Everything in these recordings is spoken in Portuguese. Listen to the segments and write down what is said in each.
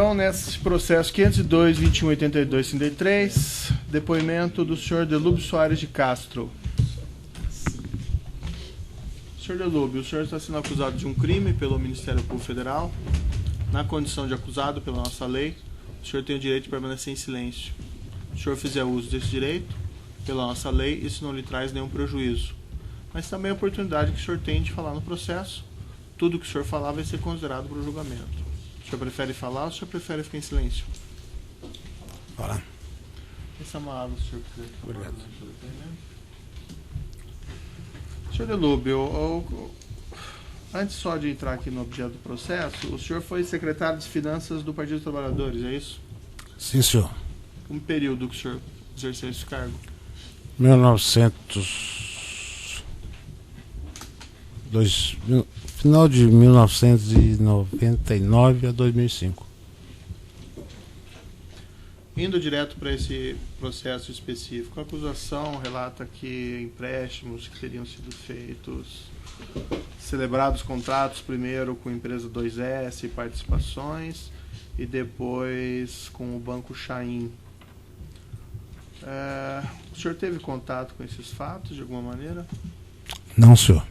Então, nesse processo 502.21.82.53, depoimento do senhor Delúbio Soares de Castro. Senhor Delúbio, o senhor está sendo acusado de um crime pelo Ministério Público Federal. Na condição de acusado pela nossa lei, o senhor tem o direito de permanecer em silêncio. Se o senhor fizer uso desse direito, pela nossa lei, isso não lhe traz nenhum prejuízo. Mas também a oportunidade que o senhor tem de falar no processo. Tudo que o senhor falar vai ser considerado para o julgamento. O senhor prefere falar ou o senhor prefere ficar em silêncio? Fala. Essa é uma água, se o senhor quiser. Obrigado. Senhor Delúbio, antes só de entrar aqui no objeto do processo, o senhor foi secretário de Finanças do Partido dos Trabalhadores, é isso? Sim, senhor. Um período que o senhor exerceu esse cargo? 1900... Final de 1999 a 2005. Indo direto para esse processo específico, a acusação relata que empréstimos que teriam sido feitos, celebrados contratos primeiro com a empresa 2S, participações, e depois com o Banco Chain. O senhor teve contato com esses fatos de alguma maneira? Não, senhor.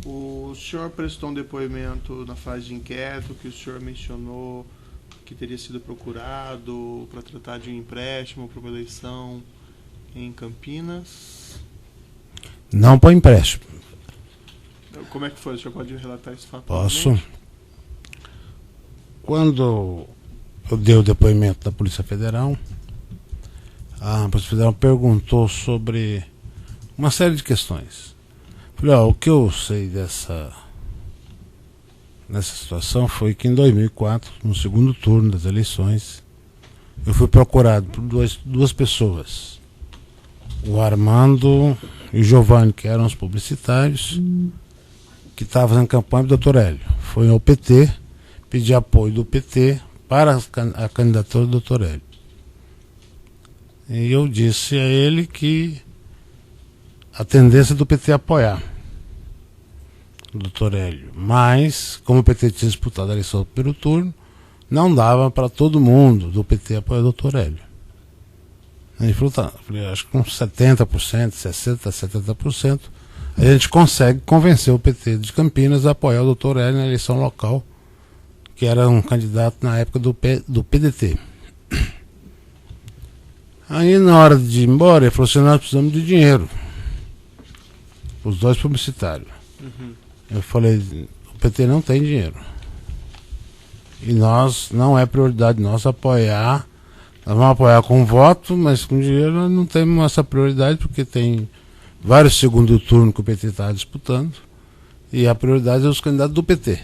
O senhor prestou um depoimento na fase de inquérito que o senhor mencionou que teria sido procurado para tratar de um empréstimo para uma eleição em Campinas? Não para empréstimo. Como é que foi? O senhor pode relatar esse fato? Posso. Quando eu dei o depoimento da Polícia Federal, a Polícia Federal perguntou sobre uma série de questões. Falei, o que eu sei nessa situação foi que em 2004, no segundo turno das eleições, eu fui procurado por duas pessoas, o Armando e o Giovanni, que eram os publicitários, que estavam fazendo campanha do Dr. Hélio. Foi ao PT, pedir apoio do PT para a candidatura do Dr. Hélio. E eu disse a ele que a tendência do PT apoiar o Dr. Hélio, mas como o PT tinha disputado a eleição do primeiro turno, não dava para todo mundo do PT apoiar o Dr. Hélio. Ele falou, tá, acho que com 70%, 60%, 70%, a gente consegue convencer o PT de Campinas a apoiar o Dr. Hélio na eleição local, que era um candidato na época do PDT. Aí na hora de ir embora, ele falou assim, nós precisamos de dinheiro. Os dois publicitários. Eu falei, o PT não tem dinheiro. E não é prioridade nossa apoiar. Nós vamos apoiar com voto, mas com dinheiro nós não temos essa prioridade, porque tem vários segundo turno que o PT está disputando. E a prioridade é os candidatos do PT.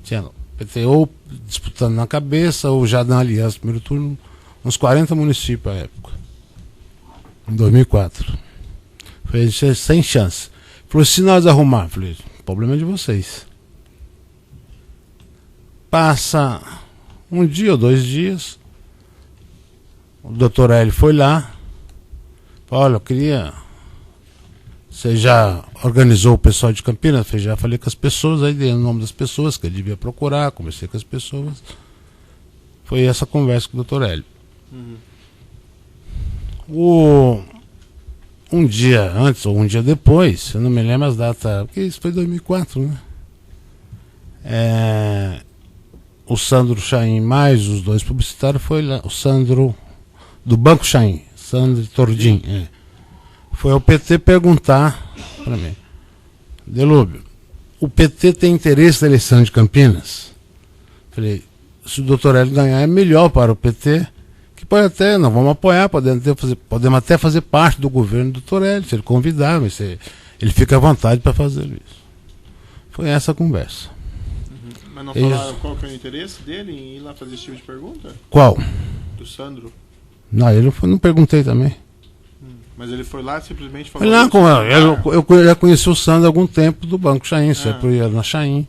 Tinha o PT ou disputando na cabeça, ou já na aliança no primeiro turno, uns 40 municípios à época. Em 2004. Falei, sem chance. Falou, se nós arrumar, falei, o problema é de vocês. Passa um dia ou 2 dias, o Dr. Hélio foi lá, falou, olha, eu queria... Você já organizou o pessoal de Campinas? Eu já falei com as pessoas, aí dei o nome das pessoas que ele devia procurar, conversei com as pessoas. Foi essa conversa com o Dr. Hélio. Um dia antes ou um dia depois, eu não me lembro as datas, porque isso foi 2004, né? O Sandro Chain mais os dois publicitários foi lá, o Sandro do Banco Chain, Sandro Tordim, foi ao PT perguntar para mim, Delúbio, o PT tem interesse na eleição de Campinas? Falei, se o Dr. Hélio ganhar é melhor para o PT, que pode até, nós vamos apoiar, podemos até fazer parte do governo do Dr. Hélio, se ele convidar, mas ele fica à vontade para fazer isso. Foi essa a conversa. Mas não falaram qual que é o interesse dele em ir lá fazer esse tipo de pergunta? Qual? Do Sandro? Não, não perguntei também. Mas ele foi lá e simplesmente falou... Eu já conheci o Sandro há algum tempo do Banco Chain, sempre ia na Chain,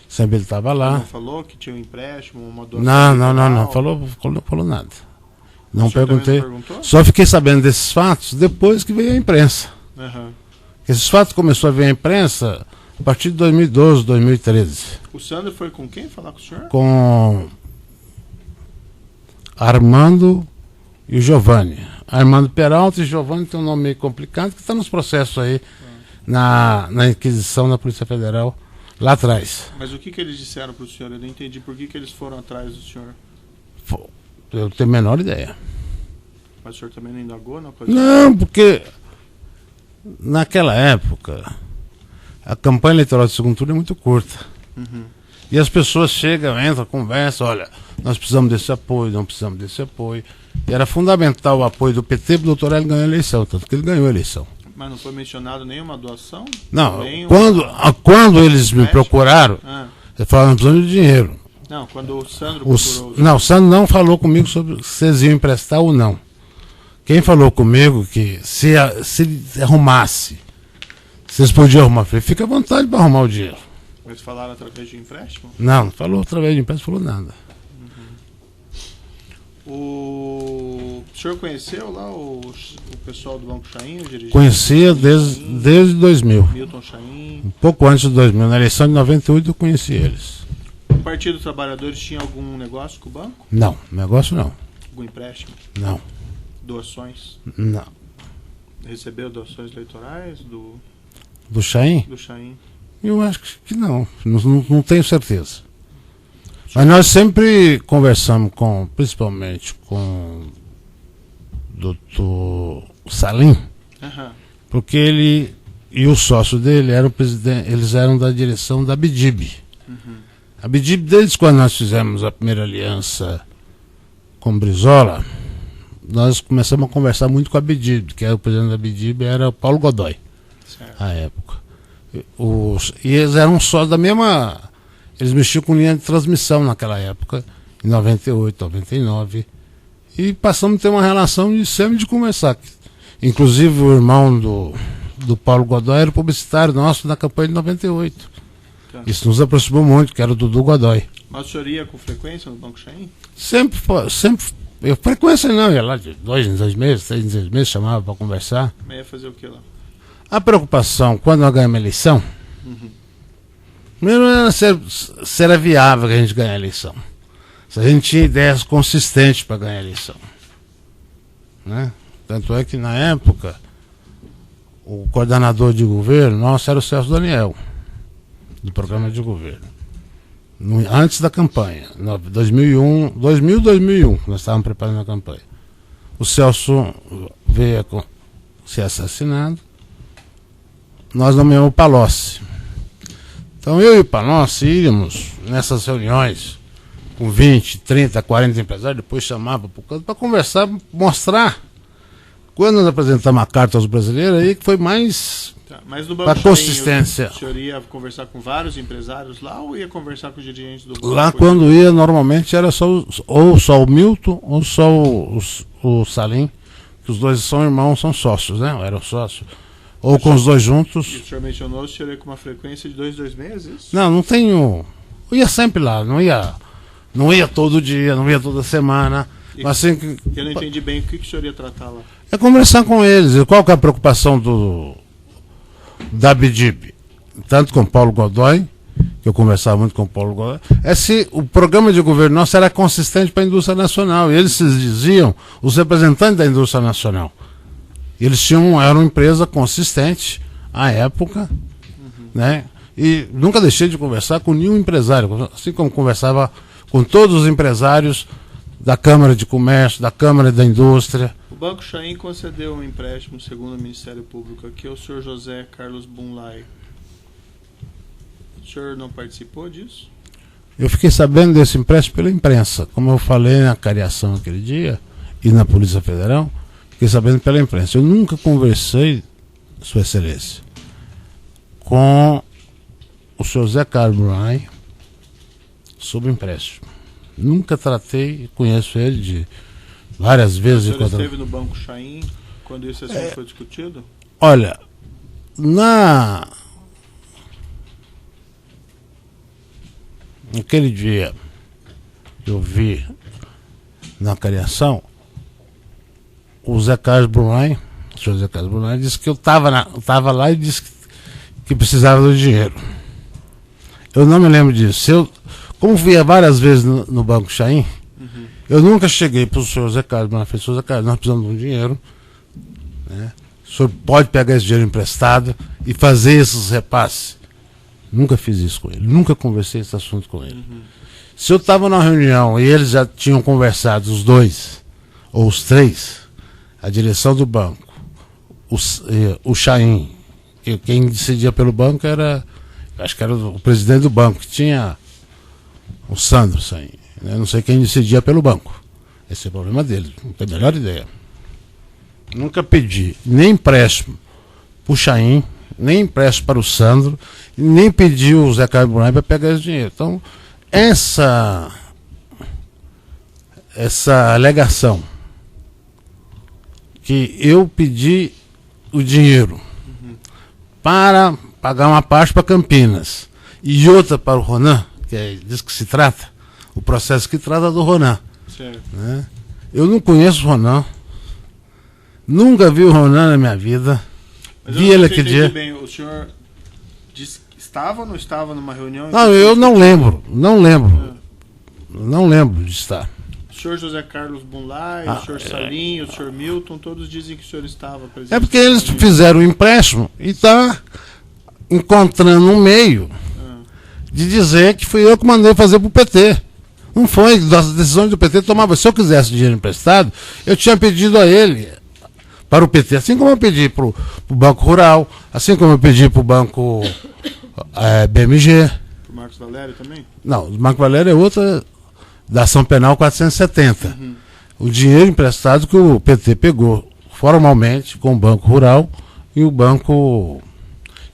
sempre ele estava lá. Não falou que tinha um empréstimo, uma doação? Não falou nada. Não perguntei. Só fiquei sabendo desses fatos depois que veio a imprensa. Esses fatos começou a vir a imprensa A partir de 2012, 2013. O Sandro foi com quem falar com o senhor? Com Armando e o Giovanni. Armando Peralta e Giovanni tem um nome meio complicado que está nos processos aí na inquisição da Polícia Federal lá atrás. Mas o que eles disseram para o senhor? Eu não entendi por que eles foram atrás do senhor. Eu tenho a menor ideia. Mas o senhor também não indagou? Não, porque naquela época a campanha eleitoral de segundo turno é muito curta. Uhum. E as pessoas chegam, entram, conversam, olha, nós precisamos desse apoio, não precisamos desse apoio. E era fundamental o apoio do PT para o doutor Hélio ganhar a eleição, tanto que ele ganhou a eleição. Mas não foi mencionado nenhuma doação? Não, quando eles me procuraram, eles falaram, nós precisamos de dinheiro. Não, quando o Sandro procurou... Não, o Sandro não falou comigo sobre se eles iam emprestar ou não. Quem falou comigo que se arrumasse, se eles podiam arrumar, falei, fica à vontade para arrumar o dinheiro. Mas falaram através de empréstimo? Não falou através de empréstimo, falou nada. O senhor conheceu lá o pessoal do Banco Chain, o dirigente? Conhecia desde 2000. Milton Chain. Um pouco antes de 2000. Na eleição de 98 eu conheci eles. O Partido dos Trabalhadores tinha algum negócio com o banco? Não, negócio não. Algum empréstimo? Não. Doações? Não. Recebeu doações eleitorais do Chain? Do Chain. Eu acho que não. Não tenho certeza. Mas nós sempre conversamos principalmente com o doutor Salim, porque ele e o sócio dele eram eles eram da direção da BDIB. A BDIB, desde quando nós fizemos a primeira aliança com Brizola, nós começamos a conversar muito com a BDIB, que era o presidente da BDIB, era o Paulo Godoy, à época. E eles eram sócios da mesma... Eles mexiam com linha de transmissão naquela época, em 98, 99. E passamos a ter uma relação sempre de conversar. Inclusive o irmão do Paulo Godoy era publicitário nosso na campanha de 98. Tá. Isso nos aproximou muito, que era o Dudu Godoy. Mas o senhor ia com frequência no Banco Chain? Sempre. Frequência não, ia lá de 2 em 2 meses, 3 em 6 meses, chamava para conversar. Mas ia fazer o que lá? A preocupação, quando nós ganhamos a eleição, primeiro era se era viável que a gente ganhar a eleição. Se a gente tinha ideias consistentes para ganhar a eleição. Né? Tanto é que na época o coordenador de governo nosso era o Celso Daniel, do programa de governo. Antes da campanha, 2001, nós estávamos preparando a campanha. O Celso veio a ser assassinado, nós nomeamos o Palocci. Então eu e o Palocci íamos nessas reuniões com 20, 30, 40 empresários, depois chamava para o canto para conversar, mostrar. Quando nós apresentamos a carta aos brasileiros, aí que foi mais para consistência. O senhor ia conversar com vários empresários lá ou ia conversar com os dirigentes do banco? Lá quando ia, normalmente era só o Milton ou só o Salim, que os dois são irmãos, são sócios, né? Eram sócios. Ou com os dois juntos. E o senhor mencionou, o senhor ia com uma frequência de 2 meses? Não tenho. Eu ia sempre lá, não ia todo dia, não ia toda semana. Mas assim, eu não entendi bem o que o senhor ia tratar lá. É conversar com eles. Qual que é a preocupação da BDIB? Tanto com o Paulo Godoy, que eu conversava muito com o Paulo Godoy, é se o programa de governo nosso era consistente para a indústria nacional. E eles se diziam os representantes da indústria nacional. Eles eram uma empresa consistente à época, né? E nunca deixei de conversar com nenhum empresário, assim como conversava com todos os empresários da Câmara de Comércio, da Câmara da Indústria. O Banco Chain concedeu um empréstimo, segundo o Ministério Público, aqui ao senhor José Carlos Bunlai. O senhor não participou disso? Eu fiquei sabendo desse empréstimo pela imprensa. Como eu falei na cariação aquele dia, e na Polícia Federal, fiquei sabendo pela imprensa. Eu nunca conversei, Sua Excelência, com o senhor José Carlos Bunlai sobre empréstimo. Nunca tratei, conheço ele de várias vezes. O senhor esteve no Banco Chain quando esse assunto foi discutido? Olha, naquele dia que eu vi na cariação, o Zé Carlos Brunai, o senhor Zé Carlos Brunai, disse que eu estava lá e disse que precisava do dinheiro. Eu não me lembro disso. Como via várias vezes no Banco Chaim, eu nunca cheguei para o senhor Zé Carlos, mas falei, senhor Zé Carlos, nós precisamos de um dinheiro, né? O senhor pode pegar esse dinheiro emprestado e fazer esses repasses. Nunca fiz isso com ele, nunca conversei esse assunto com ele. Se eu estava numa reunião e eles já tinham conversado, os dois, ou os três, a direção do banco, o Chaim, quem decidia pelo banco era, acho que era o presidente do banco, que tinha o Sandro Chaim. Eu não sei quem decidia pelo banco. Esse é o problema dele, não tenho a melhor ideia. Nunca pedi nem empréstimo para o Chaim, nem empréstimo para o Sandro, nem pedi o Zé Carlos Brunai para pegar esse dinheiro. Então, essa alegação que eu pedi o dinheiro para pagar uma parte para Campinas e outra para o Ronan, que é disso que se trata, o processo que trata do Ronan. Né? Eu não conheço o Ronan, nunca vi o Ronan na minha vida. Mas vi ele aquele dia. Bem, o senhor disse que estava ou não estava numa reunião? Não, eu não lembro, não lembro de estar. O senhor José Carlos Bunlai, o senhor Salim, o senhor Milton, todos dizem que o senhor estava presente. É porque eles fizeram o empréstimo e está encontrando um meio de dizer que fui eu que mandei fazer para o PT. Não foi, das decisões do PT tomava. Se eu quisesse dinheiro emprestado, eu tinha pedido a ele, para o PT, assim como eu pedi para o Banco Rural, assim como eu pedi para o Banco BMG. Para o Marcos Valério também? Não, o Marcos Valério é outra da ação penal 470. O dinheiro emprestado que o PT pegou formalmente com o Banco Rural e o Banco,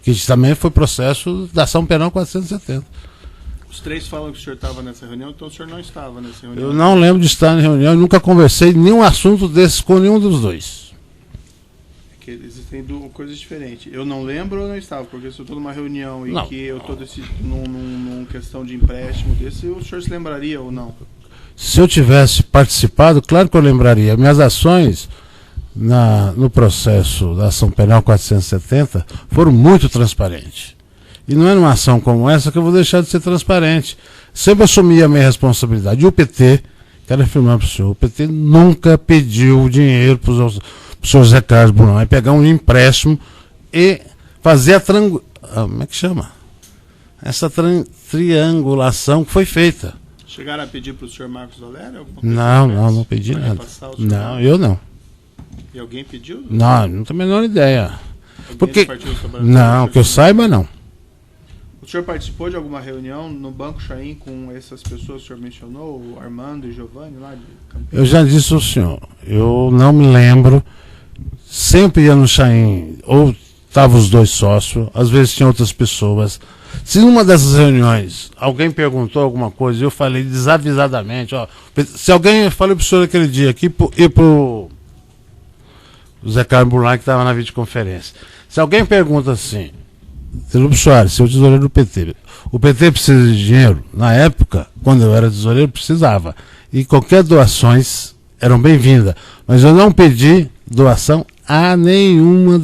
que também foi processo da ação penal 470. Os três falam que o senhor estava nessa reunião, então o senhor não estava nessa reunião. Eu não lembro de estar na reunião e nunca conversei nenhum assunto desses com nenhum dos dois. É que existem coisas diferentes. Eu não lembro ou não estava, porque se eu estou numa reunião e não. que eu estou numa questão de empréstimo desse, o senhor se lembraria ou não? Se eu tivesse participado, claro que eu lembraria. Minhas ações no processo da ação penal 470 foram muito transparentes. E não é numa ação como essa que eu vou deixar de ser transparente. Sempre assumi a minha responsabilidade. E o PT, quero afirmar para o senhor, o PT nunca pediu dinheiro para o senhor Zé Carlos Brunai pegar um empréstimo e fazer como é que chama? Essa triangulação que foi feita. Chegaram a pedir para o senhor Marcos Valério? Não pedi nada. Não, eu não. E alguém pediu? Não tenho a menor ideia. Porque não, que eu saiba, não. O senhor participou de alguma reunião no Banco Chaim com essas pessoas que o senhor mencionou, o Armando e Giovanni lá de Campinas? Eu já disse ao senhor, eu não me lembro. Sempre ia no Chaim, ou estavam os dois sócios, às vezes tinha outras pessoas. Se numa dessas reuniões alguém perguntou alguma coisa, eu falei desavisadamente, se alguém, eu falei para o senhor aquele dia aqui e para o Zé Carlos Brunai que estava na videoconferência. Se alguém pergunta assim, Lobo Soares, seu tesoureiro do PT, o PT precisa de dinheiro? Na época, quando eu era tesoureiro, precisava. E qualquer doações eram bem-vindas. Mas eu não pedi doação a nenhuma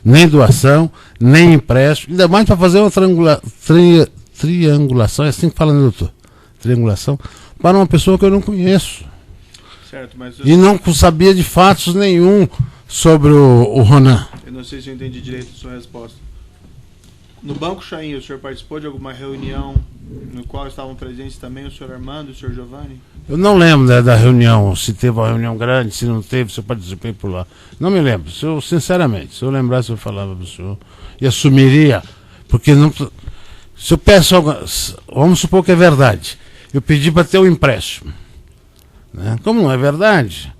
nem doação, nem empréstimo, ainda mais para fazer uma triangulação, é assim que fala, né, doutor? Triangulação, para uma pessoa que eu não conheço. Certo, mas e não sabia de fatos nenhum sobre o Ronan. Eu não sei se eu entendi direito a sua resposta. No Banco Chaim, o senhor participou de alguma reunião no qual estavam presentes também o senhor Armando e o senhor Giovanni? Eu não lembro da reunião, se teve uma reunião grande, se não teve, se eu participei por lá. Não me lembro, sinceramente, se eu lembrasse eu falava para o senhor e assumiria, porque não, se eu peço algo, vamos supor que é verdade, eu pedi para ter um empréstimo, né? Como não é verdade,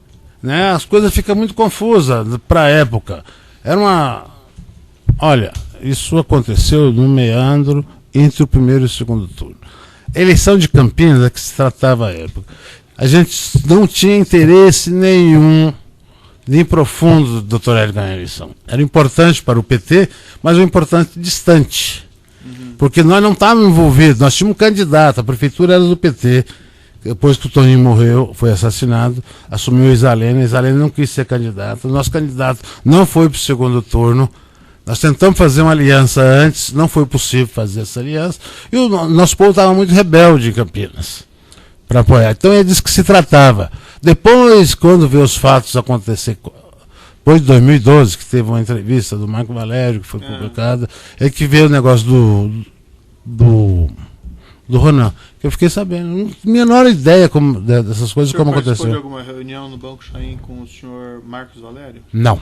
né? As coisas ficam muito confusas para a época. Olha, isso aconteceu no meandro entre o primeiro e o segundo turno. A eleição de Campinas é que se tratava à época. A gente não tinha interesse nenhum, nem profundo, do doutor Hélio ganhar a eleição. Era importante para o PT, mas um importante distante. Porque nós não estávamos envolvidos, nós tínhamos um candidato, a prefeitura era do PT. Depois que o Toninho morreu, foi assassinado, assumiu a Isalene não quis ser candidato. O nosso candidato não foi para o segundo turno. Nós tentamos fazer uma aliança antes, não foi possível fazer essa aliança, e o nosso povo estava muito rebelde em Campinas para apoiar. Então é disso que se tratava. Depois, quando veio os fatos acontecer, depois de 2012, que teve uma entrevista do Marco Valério, que foi publicada, é que veio o negócio do Ronan, que eu fiquei sabendo. Não tinha a menor ideia dessas coisas, como aconteceu. Você participou de alguma reunião no Banco Chaim com o senhor Marcos Valério? Não.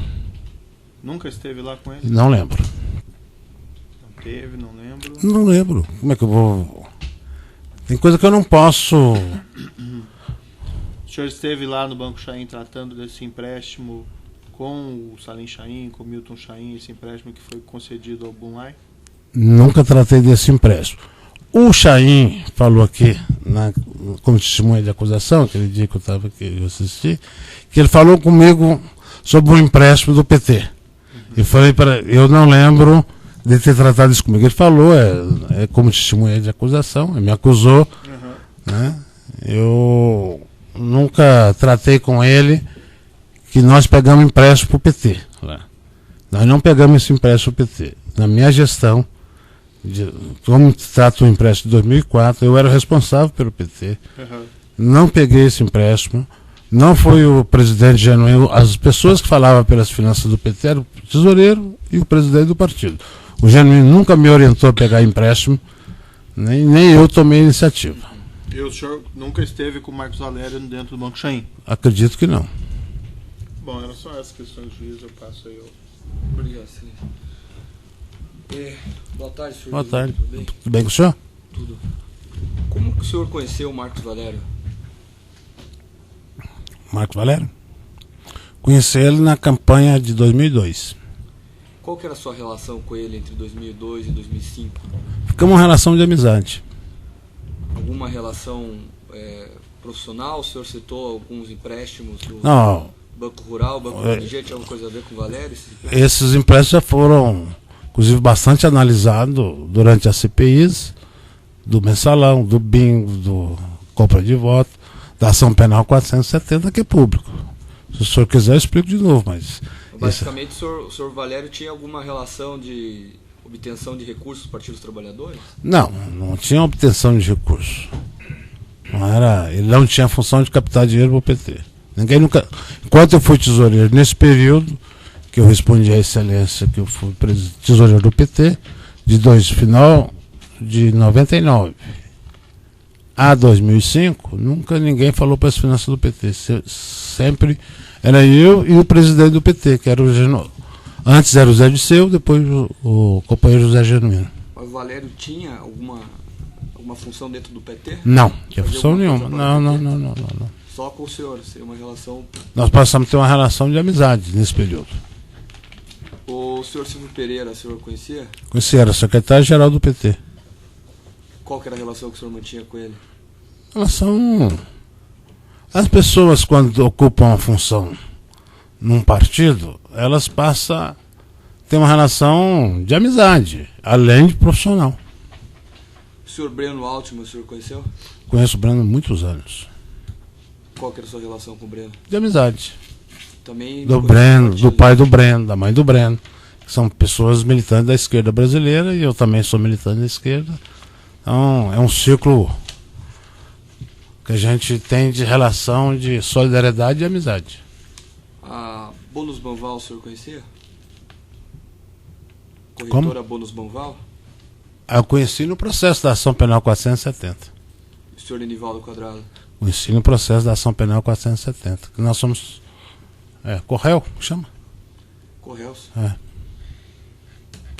Nunca esteve lá com ele? Não lembro. Não teve, não lembro. Não lembro. Como é que eu vou... Tem coisa que eu não posso... O senhor esteve lá no Banco Chaim tratando desse empréstimo com o Salim Chaim, com o Milton Chaim, esse empréstimo que foi concedido ao Bunlai? Nunca tratei desse empréstimo. O Chaim falou aqui, como testemunha de acusação, aquele dia que eu estava aqui, eu assisti, que ele falou comigo sobre um empréstimo do PT. Eu falei eu não lembro de ter tratado isso comigo. Ele falou, é como testemunha de acusação, ele me acusou, né? Eu nunca tratei com ele que nós pegamos empréstimo para o PT. Nós não pegamos esse empréstimo para o PT. Na minha gestão, como trato o empréstimo de 2004, eu era responsável pelo PT. Não peguei esse empréstimo. Não foi o presidente Genuíno. As pessoas que falavam pelas finanças do PT eram o tesoureiro e o presidente do partido. O Genuíno nunca me orientou a pegar empréstimo, nem eu tomei iniciativa. E o senhor nunca esteve com o Marcos Valério dentro do Banco Chaim? Acredito que não. Bom, eram só essas questões de juízo, eu passo aí. Obrigado, senhor. Boa tarde, senhor. Boa tarde. Tudo bem? Tudo bem com o senhor? Tudo. Como que o senhor conheceu o Marcos Valério? Marcos Valério? Conheci ele na campanha de 2002. Qual que era a sua relação com ele entre 2002 e 2005? Ficamos uma relação de amizade. Alguma relação profissional? O senhor citou alguns empréstimos do Não. Banco Rural, Banco BMG, tinha alguma coisa a ver com o Valério? Esses empréstimos já foram, inclusive, bastante analisados durante as CPIs, do Mensalão, do bingo, do compra de voto, da ação penal 470, que é público. Se o senhor quiser, eu explico de novo, mas... Basicamente, o senhor Valério tinha alguma relação de obtenção de recursos dos partidos trabalhadores? Não tinha obtenção de recursos. Ele não tinha função de captar dinheiro para o PT. Ninguém nunca... Enquanto eu fui tesoureiro, nesse período que eu respondi à excelência, que eu fui tesoureiro do PT, final de 99 a 2005, nunca ninguém falou para as finanças do PT. Sempre era eu e o presidente do PT, que era o Genuíno. Antes era o Zé Disseu, depois o companheiro José Genuíno. Mas o Valério tinha alguma função dentro do PT? Não, tinha função nenhuma. Não. Só com o senhor, seria uma relação... Nós passamos a ter uma relação de amizade nesse período. O senhor Silvio Pereira, o senhor conhecia? Conheci, era secretário-geral do PT. Qual que era a relação que o senhor mantinha com ele? As pessoas, quando ocupam uma função num partido, elas passam a ter uma relação de amizade, além de profissional. O senhor Breno Altman, o senhor conheceu? Conheço o Breno há muitos anos. Qual que era a sua relação com o Breno? De amizade. Também Do Breno, do pai do Breno, da mãe do Breno. Que são pessoas militantes da esquerda brasileira, e eu também sou militante da esquerda. Então, é um ciclo que a gente tem de relação de solidariedade e amizade. A Bônus Banval, o senhor conhecia? Como? Corretora Bônus Banval? Eu conheci no processo da ação penal 470. O senhor Enivaldo Quadrado? Conheci no processo da ação penal 470. Que nós somos... Correio, chama? Correios?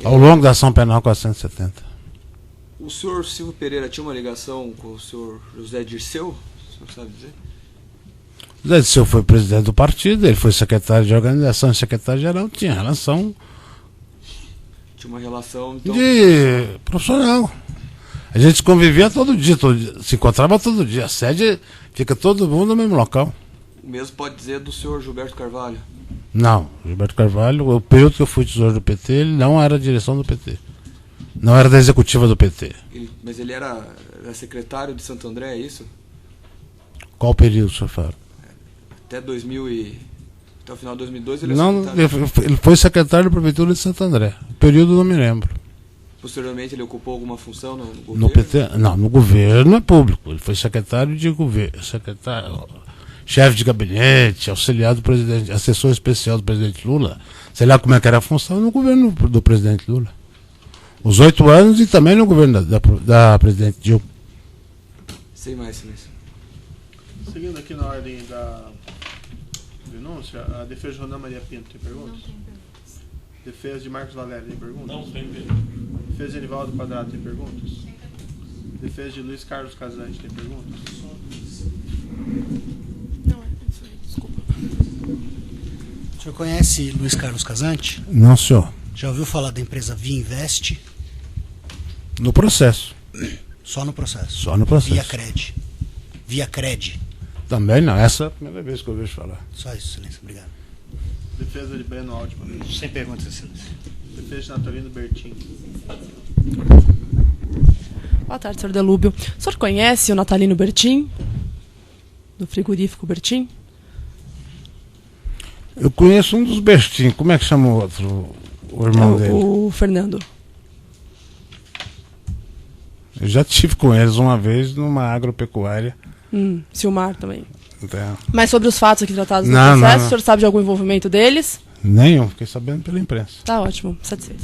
Ao longo da ação penal 470. O senhor Silvio Pereira tinha uma ligação com o senhor José Dirceu? O senhor sabe dizer? José Dirceu foi presidente do partido, ele foi secretário de organização e secretário-geral, tinha relação... Tinha uma relação, então... de profissional. A gente convivia todo dia, se encontrava todo dia. A sede fica todo mundo no mesmo local. O mesmo pode dizer do senhor Gilberto Carvalho? Não, Gilberto Carvalho, o período que eu fui tesoureiro do PT, ele não era da direção do PT. Não era da executiva do PT. Mas ele era secretário de Santo André, é isso? Qual período, senhor fala? Até até o final de 2002 ele não, secretário. ele foi secretário da Prefeitura de Santo André. período não me lembro. Posteriormente ele ocupou alguma função no governo? No PT, não, no governo é público. Ele foi secretário de governo, chefe de gabinete, auxiliar do presidente, assessor especial do presidente Lula. Sei lá como é que era a função no governo do presidente Lula. Os 8 anos e também no governo da presidente Dilma. Sem mais silêncio. Seguindo aqui na ordem da denúncia, a defesa de Ronan Maria Pinto tem perguntas? Não tem perguntas. Defesa de Marcos Valério tem perguntas? Não tem perguntas. Defesa de Anivaldo Quadrado tem perguntas? Defesa de Luiz Carlos Casante tem perguntas? Não, é isso aí, desculpa. O senhor conhece Luiz Carlos Casante? Não, senhor. Já ouviu falar da empresa Via Invest? No processo. Só no processo. Só no processo. Via Cred. Via Cred. Também não. Essa é a primeira vez que eu vejo falar. Só isso, excelência. Obrigado. Defesa de Breno Altman. Sem perguntas, excelência. Defesa de Natalino Bertin. Boa tarde, senhor Delúbio. O senhor conhece o Natalino Bertin? Do frigorífico Bertin? Eu conheço um dos Bertin. Como é que chama o outro? O irmão dele? O Fernando. Eu já tive com eles uma vez numa agropecuária. Silmar também. Então, Mas sobre os fatos aqui tratados no Não, processo, não. o senhor sabe de algum envolvimento deles? nenhum. Fiquei sabendo pela imprensa. Tá ótimo, satisfeito.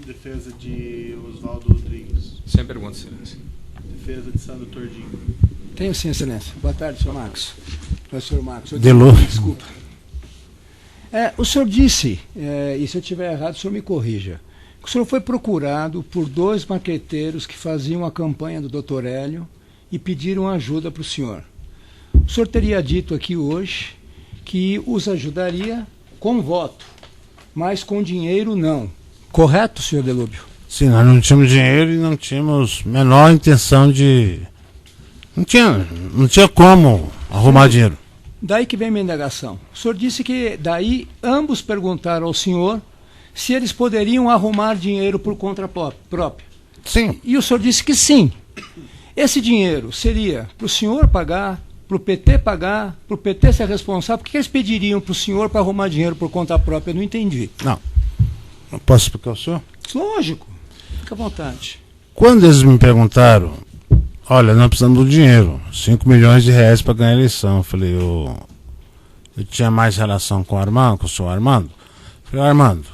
Defesa de Oswaldo Rodrigues. Sem perguntas, silêncio. Defesa de Sandro Tordinho. Tenho sim, excelência. Boa tarde, senhor Marcos. Senhor Marcos. Desculpa. O senhor disse, e se eu estiver errado, o senhor me corrija, que o senhor foi procurado por 2 marqueteiros que faziam a campanha do Dr. Hélio e pediram ajuda para o senhor. O senhor teria dito aqui hoje que os ajudaria com voto, mas com dinheiro não. Correto, senhor Delúbio? Sim, nós não tínhamos dinheiro e não tínhamos menor intenção de... Não tinha como arrumar dinheiro. Daí que vem minha indagação. O senhor disse que daí ambos perguntaram ao senhor se eles poderiam arrumar dinheiro por conta própria. Sim. E o senhor disse que sim. Esse dinheiro seria para o senhor pagar, para o PT pagar, para o PT ser responsável. Por que eles pediriam para o senhor para arrumar dinheiro por conta própria? Eu não entendi. Não. Posso explicar ao senhor? Lógico. Fica à vontade. Quando eles me perguntaram, olha, nós precisamos do dinheiro, 5 milhões de reais para ganhar a eleição. Eu falei, eu tinha mais relação com o Armando, com o senhor Armando. Eu falei, Armando,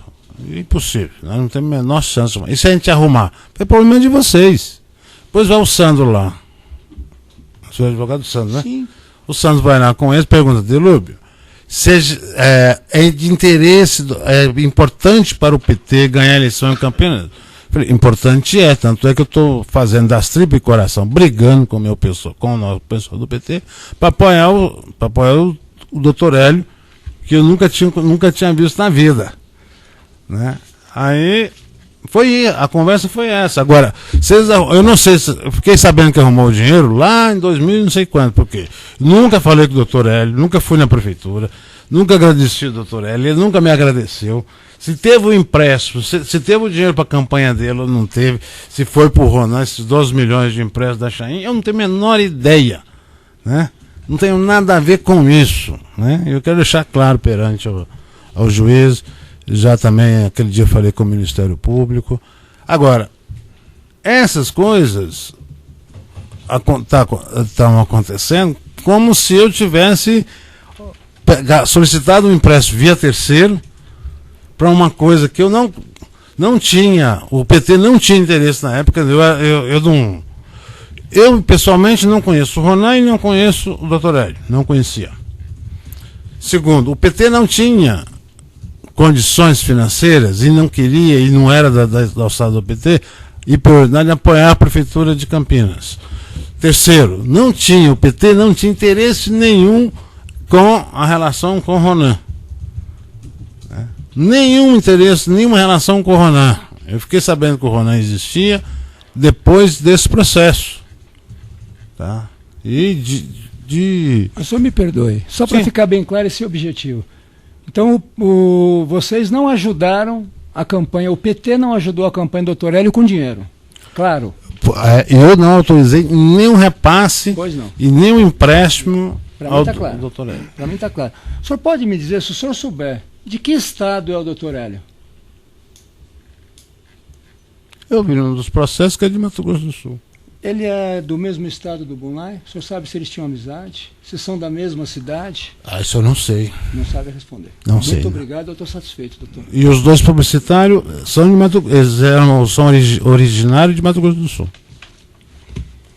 impossível, nós não temos a menor chance. E se a gente arrumar? É problema de vocês. Depois vai o Sandro lá. O senhor advogado Sandro, né? Sim. O Sandro vai lá com eles, pergunta, Delúbio, é de interesse, é importante para o PT ganhar a eleição em Campinas? Falei, importante tanto é que eu estou fazendo das tripas e coração, brigando com o nosso pessoal do PT, para apoiar o Dr. Hélio, que eu nunca tinha visto na vida. Né? Aí a conversa foi essa. Agora, eu não sei, eu fiquei sabendo que arrumou o dinheiro lá em 2000 não sei quando, porque nunca falei com o Dr. Hélio, nunca fui na prefeitura, nunca agradeci o Dr. Hélio, ele nunca me agradeceu. Se teve o empréstimo, se teve o dinheiro para a campanha dele ou não teve, se foi para o Ronan, esses 12 milhões de empréstimo da Chain, eu não tenho a menor ideia. Né? Não tenho nada a ver com isso. Né? Eu quero deixar claro perante ao juiz. Já também, aquele dia, falei com o Ministério Público. Agora, essas coisas estão acontecendo como se eu tivesse solicitado um empréstimo via terceiro para uma coisa que eu não tinha, o PT não tinha interesse na época. Eu pessoalmente não conheço o Ronan e não conheço o Dr. Hélio, não conhecia. Segundo, o PT não tinha condições financeiras e não queria, e não era da alçada do PT, e prioridade de apoiar a Prefeitura de Campinas. Terceiro, o PT não tinha interesse nenhum com a relação com o Ronan. Nenhum interesse, nenhuma relação com o Ronan. Eu fiquei sabendo que o Ronan existia depois desse processo. Tá? E O senhor me perdoe, só para Sim. ficar bem claro esse objetivo. Então, vocês não ajudaram a campanha, o PT não ajudou a campanha do Dr. Hélio com dinheiro. Claro. Eu não autorizei nenhum repasse Pois não. e nenhum empréstimo Para mim ao está claro. Dr. Hélio. Para mim está claro. O senhor pode me dizer, se o senhor souber, de que estado é o Dr. Hélio? Eu vi num dos processos que é de Mato Grosso do Sul. Ele é do mesmo estado do Brunei? O senhor sabe se eles tinham amizade? Se são da mesma cidade? Ah, isso eu não sei. Não sabe responder. Não sei, Muito não. obrigado, eu estou satisfeito, doutor. E os dois publicitários são de Mato são originários de Mato Grosso do Sul.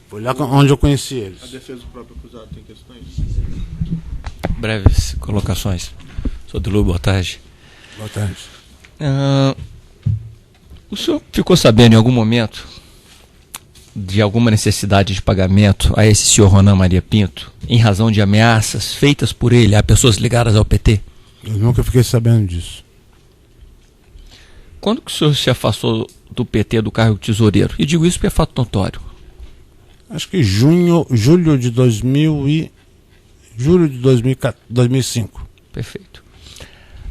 Foi lá onde eu conheci eles. A defesa do próprio acusado tem questões? Breves colocações. Sou do Lubo, boa tarde. Boa tarde. O senhor ficou sabendo em algum momento de alguma necessidade de pagamento a esse senhor Ronan Maria Pinto, em razão de ameaças feitas por ele a pessoas ligadas ao PT? Eu nunca fiquei sabendo disso. Quando que o senhor se afastou do PT, do cargo de tesoureiro? E digo isso porque é fato notório. Acho que julho de 2005. Perfeito.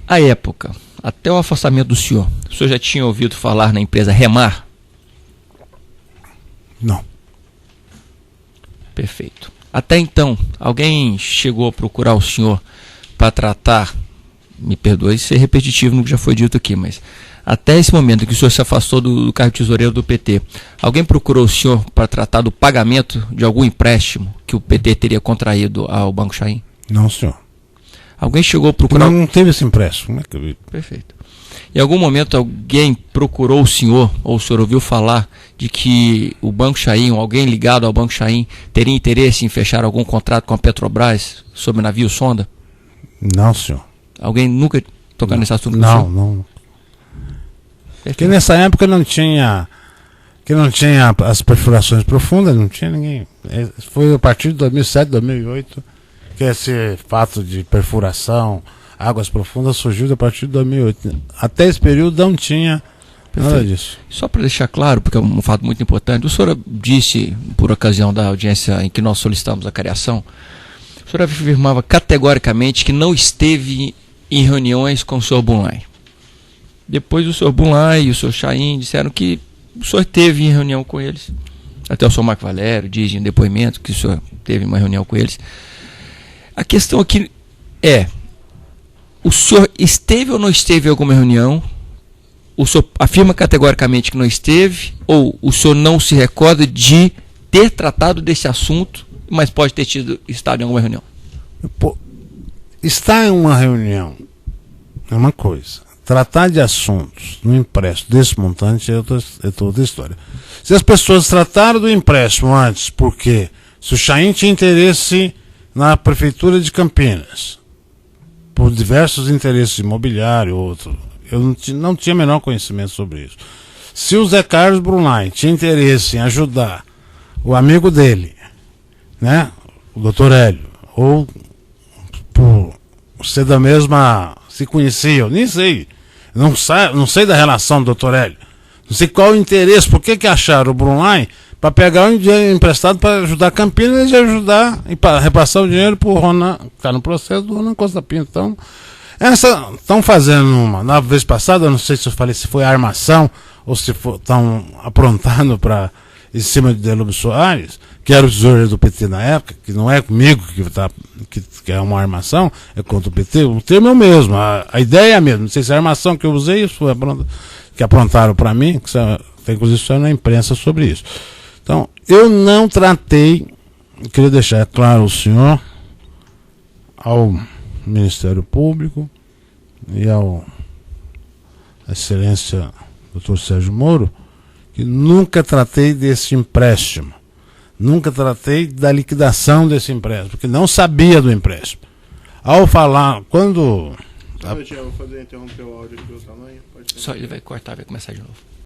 À época, até o afastamento do senhor já tinha ouvido falar na empresa Remar? Não. Perfeito. Até então, alguém chegou a procurar o senhor para tratar, me perdoe ser repetitivo no que já foi dito aqui, mas até esse momento em que o senhor se afastou do cargo de tesoureiro do PT, alguém procurou o senhor para tratar do pagamento de algum empréstimo que o PT teria contraído ao Banco Chaim? Não, senhor. Alguém chegou a procurar... Não teve esse empréstimo. Como é que eu... Perfeito. Em algum momento alguém procurou o senhor, ou o senhor ouviu falar de que o Banco Chaim, ou alguém ligado ao Banco Chaim, teria interesse em fechar algum contrato com a Petrobras sobre navio sonda? Não, senhor. Alguém nunca tocou nesse assunto? Não. Porque nessa época não tinha as perfurações profundas, não tinha ninguém. Foi a partir de 2007, 2008 que esse fato de perfuração, águas profundas surgiu a partir de 2008. Até esse período não tinha nada disso. Só para deixar claro, porque é um fato muito importante, o senhor disse, por ocasião da audiência em que nós solicitamos a cariação, o senhor afirmava categoricamente que não esteve em reuniões com o senhor Bunlai. Depois o senhor Bunlai e o senhor Chaim disseram que o senhor esteve em reunião com eles. Até o senhor Marco Valério diz em depoimento que o senhor teve uma reunião com eles. A questão aqui é: o senhor esteve ou não esteve em alguma reunião? O senhor afirma categoricamente que não esteve? Ou o senhor não se recorda de ter tratado desse assunto, mas pode ter estado em alguma reunião? Estar em uma reunião é uma coisa. Tratar de assuntos no empréstimo desse montante é outra história. Se as pessoas trataram do empréstimo antes, porque se o Chaim tinha interesse na prefeitura de Campinas, por diversos interesses imobiliários, outro, eu não tinha o menor conhecimento sobre isso. Se o Zé Carlos Brunai tinha interesse em ajudar o amigo dele, né, o Dr. Hélio, ou por ser da mesma, se conheciam, nem sei. Não sei da relação do Dr. Hélio. Não sei qual o interesse, por que acharam o Brunai para pegar um dinheiro emprestado para ajudar Campinas e ajudar e para repassar o dinheiro para o Ronan, que está no processo do Ronan Costa Pinto. Então, estão fazendo na vez passada, eu não sei se eu falei se foi armação ou se estão aprontando para em cima de Delúbio Soares, que era o tesoureiro do PT na época, que não é comigo que é uma armação, é contra o PT, o termo é o mesmo, a ideia é a mesma, não sei se é a armação que eu usei, isso foi que aprontaram para mim, que tem inclusive só na imprensa sobre isso. Então, eu não tratei, queria deixar claro ao senhor, ao Ministério Público e ao Excelência Dr. Sérgio Moro, que nunca tratei desse empréstimo. Nunca tratei da liquidação desse empréstimo, porque não sabia do empréstimo. Ao falar, quando... Eu vou interromper o áudio aqui, o tamanho. Só ele vai cortar, vai começar de novo.